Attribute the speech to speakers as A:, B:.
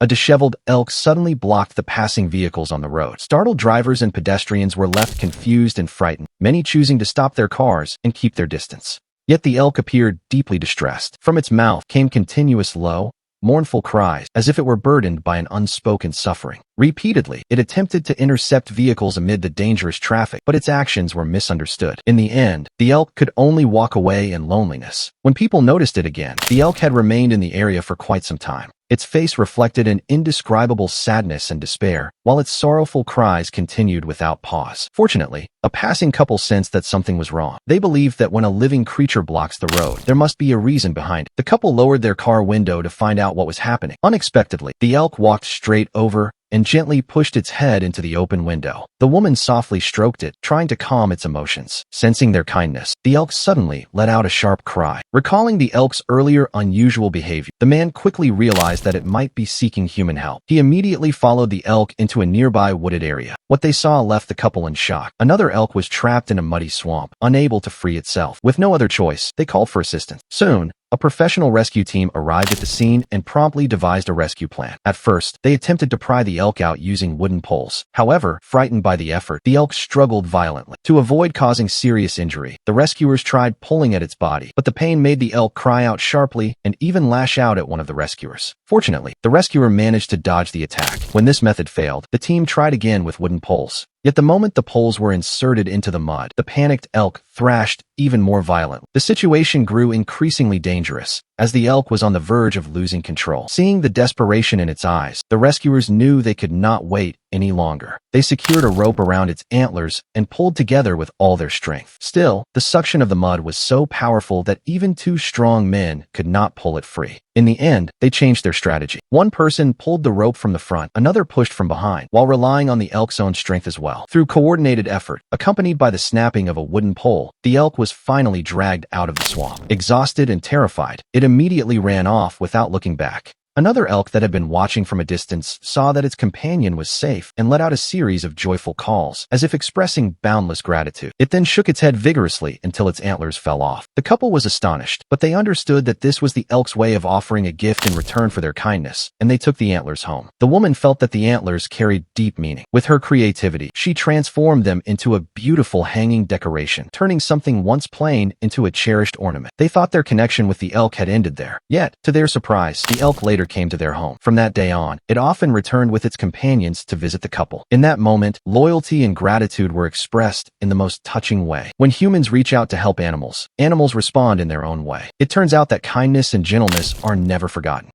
A: a disheveled elk suddenly blocked the passing vehicles on the road. Startled drivers and pedestrians were left confused and frightened, many choosing to stop their cars and keep their distance. Yet the elk appeared deeply distressed. From its mouth came continuous low, mournful cries, as if it were burdened by an unspoken suffering. Repeatedly, it attempted to intercept vehicles amid the dangerous traffic, but its actions were misunderstood. In the end, the elk could only walk away in loneliness. When people noticed it again, the elk had remained in the area for quite some time. Its face reflected an indescribable sadness and despair, while its sorrowful cries continued without pause. Fortunately, a passing couple sensed that something was wrong. They believed that when a living creature blocks the road, there must be a reason behind it. The couple lowered their car window to find out what was happening. Unexpectedly, the elk walked straight over and gently pushed its head into the open window. The woman softly stroked it, trying to calm its emotions. Sensing their kindness, the elk suddenly let out a sharp cry. Recalling the elk's earlier unusual behavior, the man quickly realized that it might be seeking human help. He immediately followed the elk into a nearby wooded area. What they saw left the couple in shock. Another elk was trapped in a muddy swamp, unable to free itself. With no other choice, they called for assistance. Soon, a professional rescue team arrived at the scene and promptly devised a rescue plan. At first, they attempted to pry the elk out using wooden poles. However, frightened by the effort, the elk struggled violently. To avoid causing serious injury, the rescuers tried pulling at its body, but the pain made the elk cry out sharply and even lash out at one of the rescuers. Fortunately, the rescuer managed to dodge the attack. When this method failed, the team tried again with wooden poles. Yet the moment the poles were inserted into the mud, the panicked elk thrashed even more violently. The situation grew increasingly dangerous, as the elk was on the verge of losing control. Seeing the desperation in its eyes, the rescuers knew they could not wait any longer. They secured a rope around its antlers and pulled together with all their strength. Still, the suction of the mud was so powerful that even two strong men could not pull it free. In the end, they changed their strategy. One person pulled the rope from the front, another pushed from behind, while relying on the elk's own strength as well. Through coordinated effort, accompanied by the snapping of a wooden pole, the elk was finally dragged out of the swamp. Exhausted and terrified, it immediately ran off without looking back. Another elk that had been watching from a distance saw that its companion was safe and let out a series of joyful calls, as if expressing boundless gratitude. It then shook its head vigorously until its antlers fell off. The couple was astonished, but they understood that this was the elk's way of offering a gift in return for their kindness, and they took the antlers home. The woman felt that the antlers carried deep meaning. With her creativity, she transformed them into a beautiful hanging decoration, turning something once plain into a cherished ornament. They thought their connection with the elk had ended there. Yet, to their surprise, the elk later came to their home. From that day on, it often returned with its companions to visit the couple. In that moment, loyalty and gratitude were expressed in the most touching way. When humans reach out to help animals, animals respond in their own way. It turns out that kindness and gentleness are never forgotten.